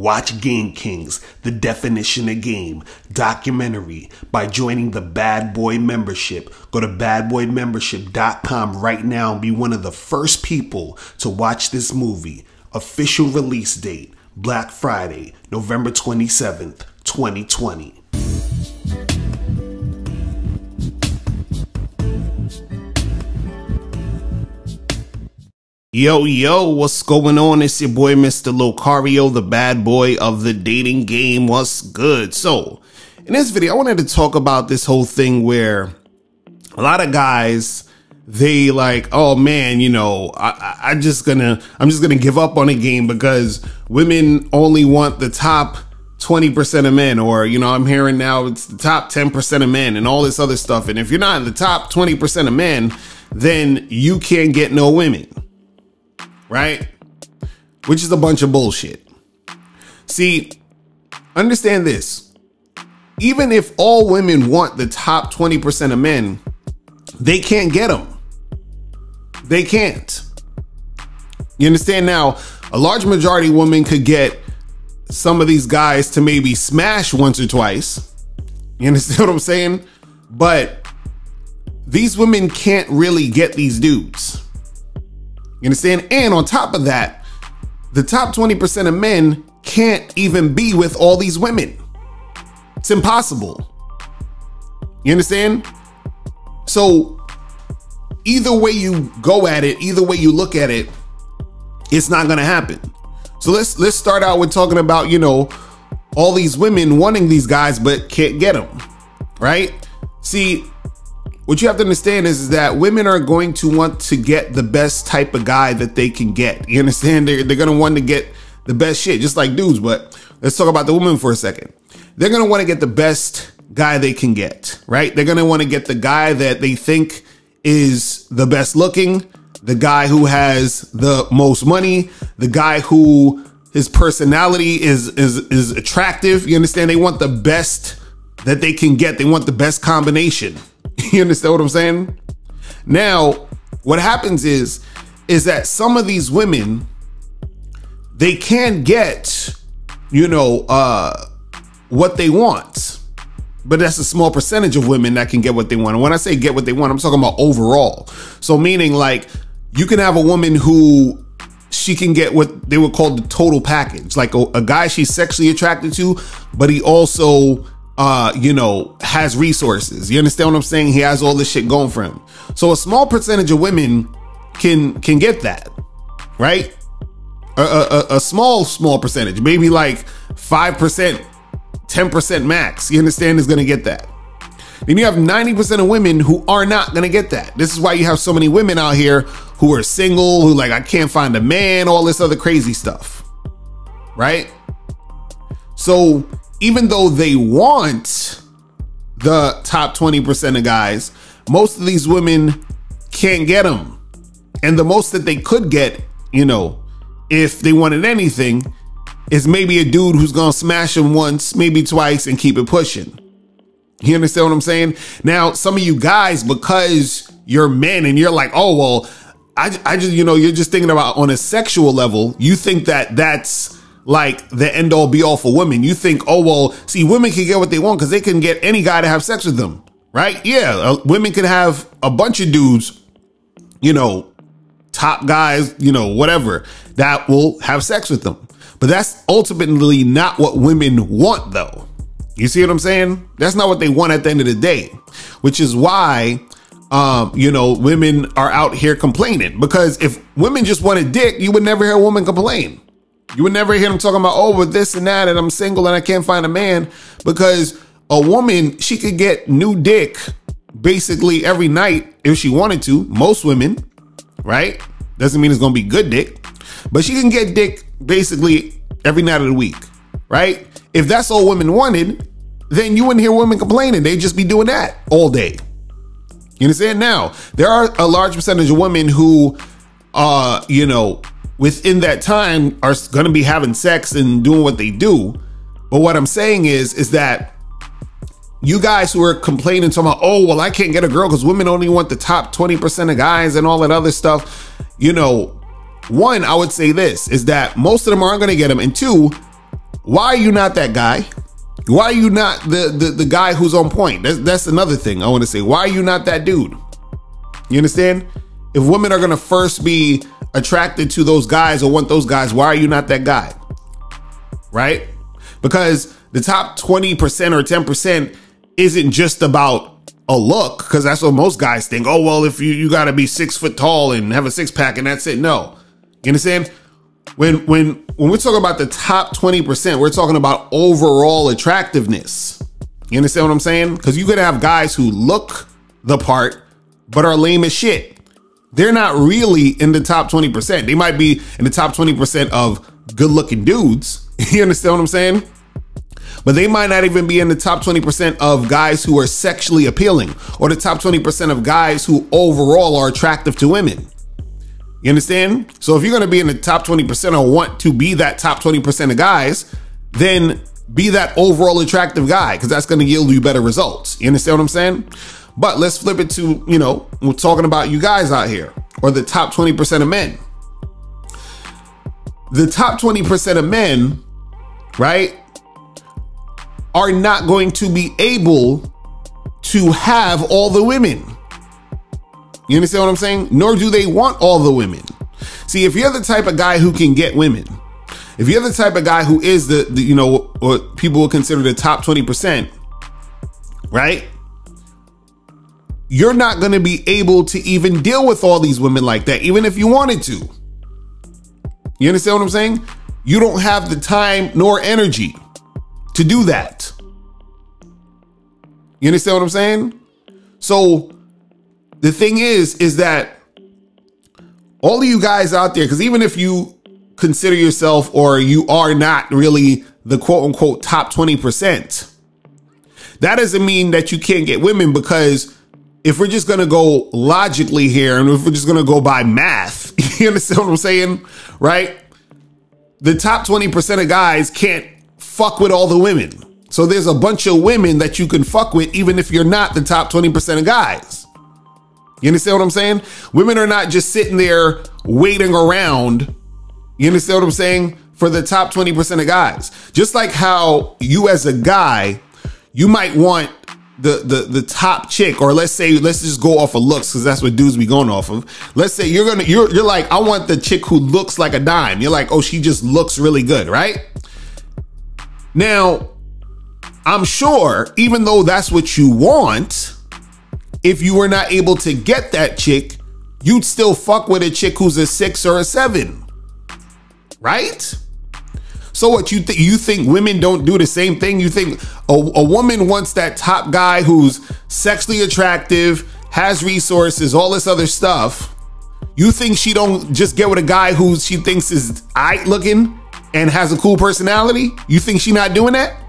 Watch Game Kings, The Definition of Game, documentary by joining the Bad Boy membership. Go to badboymembership.com right now and be one of the first people to watch this movie. Official release date, Black Friday, November 27th, 2020. Yo, what's going on? It's your boy, Mr. Locario, the bad boy of the dating game. What's good? So, in this video, I wanted to talk about this whole thing where a lot of guys, they like, oh man, you know, I'm just gonna give up on a game because women only want the top 20% of men, or, you know, I'm hearing now it's the top 10% of men and all this other stuff. And if you're not in the top 20% of men, then you can't get no women. Right? Which is a bunch of bullshit. See, understand this. Even if all women want the top 20% of men, they can't get them. They can't. You understand? Now, a large majority of women could get some of these guys to maybe smash once or twice. You understand what I'm saying? But these women can't really get these dudes. You understand? And on top of that, the top 20% of men can't even be with all these women. It's impossible. You understand? So either way you go at it, either way you look at it, it's not going to happen. So let's start out with talking about, you know, all these women wanting these guys but can't get them, right? See, what you have to understand is that women are going to want to get the best type of guy that they can get. You understand? They're going to want to get the best shit, just like dudes. But let's talk about the women for a second. They're going to want to get the best guy they can get, right? They're going to want to get the guy that they think is the best looking, the guy who has the most money, the guy who his personality is attractive. You understand? They want the best that they can get. They want the best combination. You understand what I'm saying? Now, what happens is that some of these women, they can't get, you know, what they want. But that's a small percentage of women that can get what they want. And when I say get what they want, I'm talking about overall. So meaning like you can have a woman who she can get what they would call the total package, like a guy she's sexually attracted to, but he also you know, has resources. You understand what I'm saying? He has all this shit going for him. So a small percentage of women can get that, right? A small percentage, maybe like 5%, 10% max. You understand, is going to get that. Then you have 90% of women who are not going to get that. This is why you have so many women out here who are single, who like, I can't find a man, all this other crazy stuff, right? So even though they want the top 20% of guys, most of these women can't get them. And the most that they could get, you know, if they wanted anything, is maybe a dude who's gonna smash them once, maybe twice, and keep it pushing. You understand what I'm saying? Now, some of you guys, because you're men and you're like, oh, well, I just, you know, you're just thinking about on a sexual level, you think that that's like the end all be all for women. You think, oh, well, see, women can get what they want because they can get any guy to have sex with them, right? Yeah, women can have a bunch of dudes, you know, top guys, you know, whatever, that will have sex with them. But that's ultimately not what women want, though. You see what I'm saying? That's not what they want at the end of the day, which is why, you know, women are out here complaining. Because if women just wanted dick, you would never hear a woman complain. You would never hear them talking about, oh, but this and that, and I'm single and I can't find a man. Because a woman, she could get new dick basically every night if she wanted to. Most women, right? Doesn't mean it's going to be good dick, but she can get dick basically every night of the week, right? If that's all women wanted, then you wouldn't hear women complaining. They'd just be doing that all day. You understand? Now, there are a large percentage of women who, you know, within that time are going to be having sex and doing what they do. But what I'm saying is that you guys who are complaining, talking about, oh, well, I can't get a girl because women only want the top 20% of guys and all that other stuff. You know, one, I would say this is that most of them aren't going to get them. And two, why are you not that guy? Why are you not the guy who's on point? That's another thing I want to say. Why are you not that dude? You understand? If women are going to first be attracted to those guys or want those guys, why are you not that guy? Right? Because the top 20% or 10% isn't just about a look, because that's what most guys think. Oh, well, if you got to be 6 foot tall and have a six pack and that's it. No. You understand? When we're talking about the top 20%, we're talking about overall attractiveness. You understand what I'm saying? Because you could have guys who look the part, but are lame as shit. They're not really in the top 20%. They might be in the top 20% of good looking dudes. You understand what I'm saying? But they might not even be in the top 20% of guys who are sexually appealing, or the top 20% of guys who overall are attractive to women. You understand? So if you're going to be in the top 20% or want to be that top 20% of guys, then be that overall attractive guy, because that's going to yield you better results. You understand what I'm saying? But let's flip it to, we're talking about you guys out here, or the top 20% of men. The top 20% of men, right, are not going to be able to have all the women. You understand what I'm saying? Nor do they want all the women. See, if you're the type of guy who can get women, if you're the type of guy who is the what people will consider the top 20%, right? You're not going to be able to even deal with all these women like that, even if you wanted to. You understand what I'm saying? You don't have the time nor energy to do that. You understand what I'm saying? So the thing is that all of you guys out there, because even if you consider yourself, or you are not really the quote unquote top 20%, that doesn't mean that you can't get women, because if we're just going to go logically here, and if we're just going to go by math, you understand what I'm saying? Right? The top 20% of guys can't fuck with all the women. So there's a bunch of women that you can fuck with, even if you're not the top 20% of guys. You understand what I'm saying? Women are not just sitting there waiting around. You understand what I'm saying? For the top 20% of guys. Just like how you as a guy, you might want the top chick, or let's just go off of looks, because that's what dudes be going off of. Let's say you're like, I want the chick who looks like a dime. You're like, oh, she just looks really good, right? Now, I'm sure, even though that's what you want, if you were not able to get that chick, you'd still fuck with a chick who's a 6 or a 7, right? So what, you think women don't do the same thing? You think a woman wants that top guy who's sexually attractive, has resources, all this other stuff. You think she don't just get with a guy who she thinks is aight looking and has a cool personality? You think she not doing that?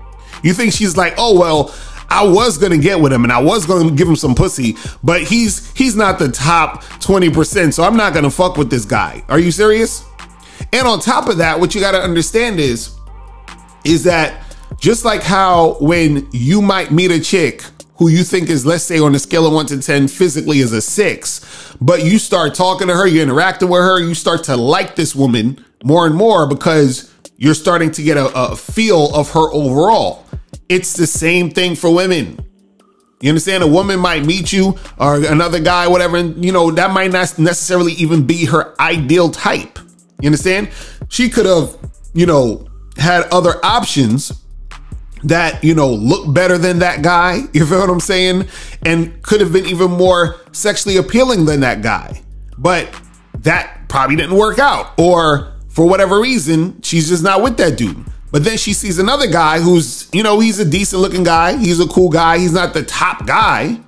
You think she's like, oh, well, I was going to get with him and I was going to give him some pussy, but he's not the top 20%, so I'm not going to fuck with this guy. Are you serious? And on top of that, what you got to understand is that just like how when you might meet a chick who you think is, let's say on a scale of 1 to 10, physically is a 6, but you start talking to her, you're interacting with her, you start to like this woman more and more because you're starting to get a feel of her overall. It's the same thing for women. You understand? A woman might meet you, or another guy, whatever, and that might not necessarily even be her ideal type. You understand? She could have, had other options that, look better than that guy. You feel what I'm saying? And could have been even more sexually appealing than that guy. But that probably didn't work out. Or for whatever reason, she's just not with that dude. But then she sees another guy who's, he's a decent looking guy. He's a cool guy. He's not the top guy.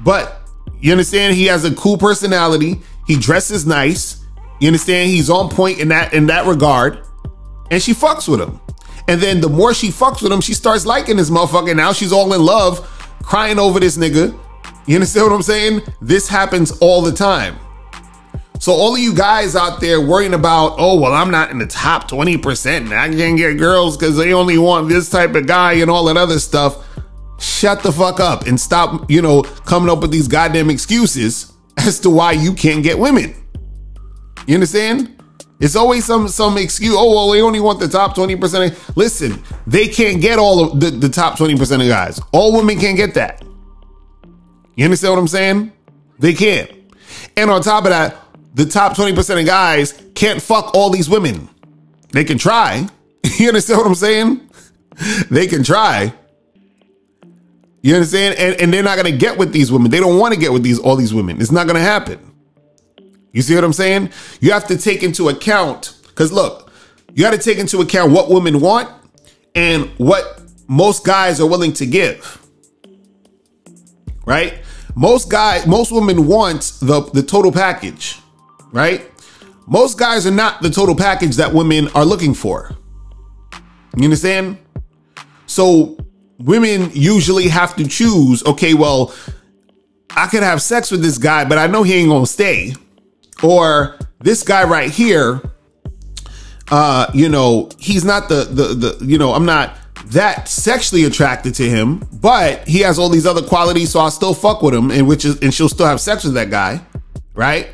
But you understand? He has a cool personality. He dresses nice. You understand? He's on point in that regard. And she fucks with him. And then the more she fucks with him, she starts liking this motherfucker. Now she's all in love, crying over this nigga. You understand what I'm saying? This happens all the time. So all of you guys out there worrying about, oh, well, I'm not in the top 20% and I can't get girls because they only want this type of guy and all that other stuff. Shut the fuck up and stop, coming up with these goddamn excuses as to why you can't get women. You understand? It's always some excuse. Oh, well, we only want the top 20%. Listen, they can't get all of the top 20% of guys. All women can't get that. You understand what I'm saying? They can't. And on top of that, the top 20% of guys can't fuck all these women. They can try. You understand what I'm saying? They can try. You understand? And they're not going to get with these women. They don't want to get with all these women. It's not going to happen. You see what I'm saying? You have to take into account, because look, you got to take into account what women want and what most guys are willing to give. Right? Most women want the total package. Right? Most guys are not the total package that women are looking for. You understand? So women usually have to choose, okay, well, I could have sex with this guy, but I know he ain't gonna stay. Or this guy right here, he's not I'm not that sexually attracted to him, but he has all these other qualities, so I'll still fuck with him, and she'll still have sex with that guy, right?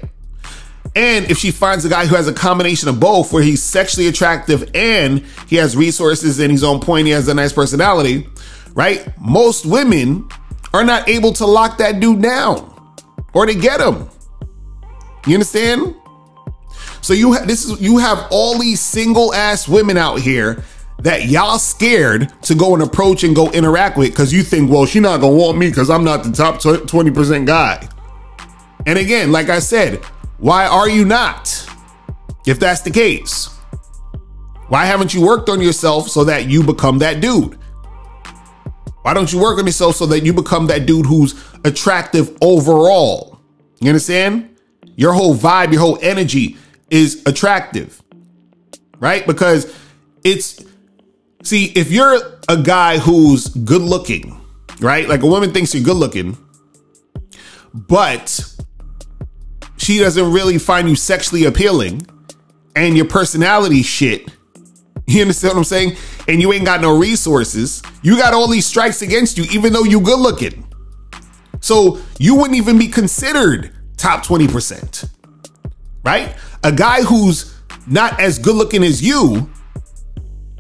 And if she finds a guy who has a combination of both, where he's sexually attractive and he has resources and he's on point, he has a nice personality, right? Most women are not able to lock that dude down or to get him. You understand? So you have all these single ass women out here that y'all scared to go and approach and go interact with because you think, well, she not gonna want me because I'm not the top 20% guy. And again, like I said, why are you not? If that's the case, why haven't you worked on yourself so that you become that dude? Why don't you work on yourself so that you become that dude who's attractive overall? You understand? Your whole vibe, your whole energy is attractive, right? Because if you're a guy who's good looking, right? Like a woman thinks you're good looking, but she doesn't really find you sexually appealing and your personality shit. You understand what I'm saying? And you ain't got no resources. You got all these strikes against you, even though you good looking. So you wouldn't even be considered top 20%, right? A guy who's not as good looking as you,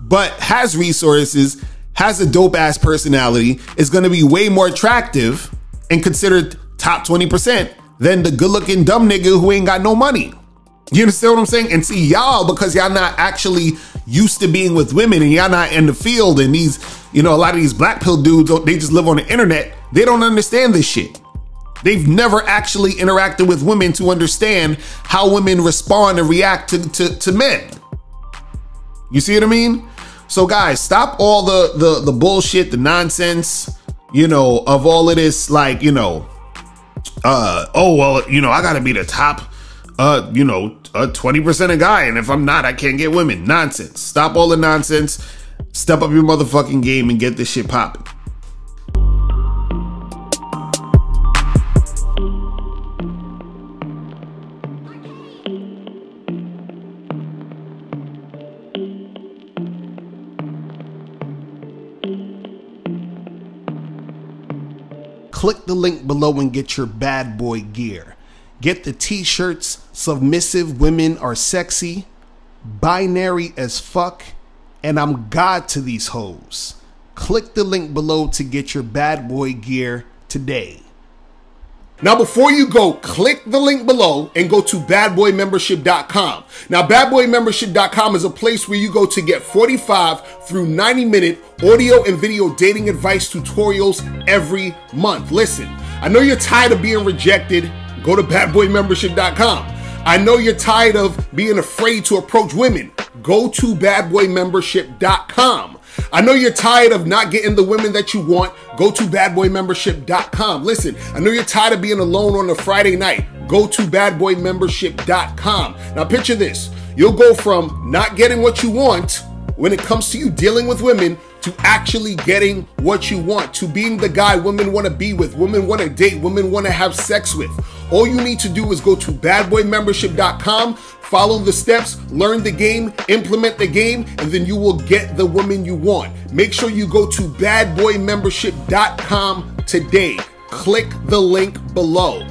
but has resources, has a dope ass personality, is going to be way more attractive and considered top 20% than the good looking dumb nigga who ain't got no money. You understand what I'm saying? And see, y'all, because y'all not actually used to being with women and y'all not in the field, and these, a lot of these black pill dudes, they just live on the internet. They don't understand this shit. They've never actually interacted with women to understand how women respond and react to men. You see what I mean? So guys, stop all the bullshit, the nonsense, of all of this, like, I gotta be the top, 20% of guy. And if I'm not, I can't get women. Nonsense. Stop all the nonsense. Step up your motherfucking game and get this shit popping. Click the link below and get your bad boy gear. Get the t-shirts, Submissive Women Are Sexy, Binary as Fuck, and I'm God to These Hoes. Click the link below to get your bad boy gear today. Now, before you go, click the link below and go to badboymembership.com. Now, badboymembership.com is a place where you go to get 45 through 90-minute audio and video dating advice tutorials every month. Listen, I know you're tired of being rejected. Go to badboymembership.com. I know you're tired of being afraid to approach women. Go to badboymembership.com. I know you're tired of not getting the women that you want. Go to badboymembership.com. Listen, I know you're tired of being alone on a Friday night. Go to badboymembership.com. Now picture this. You'll go from not getting what you want when it comes to you dealing with women to actually getting what you want, to being the guy women want to be with, women want to date, women want to have sex with. All you need to do is go to badboymembership.com, follow the steps, learn the game, implement the game, and then you will get the woman you want. Make sure you go to badboymembership.com today. Click the link below.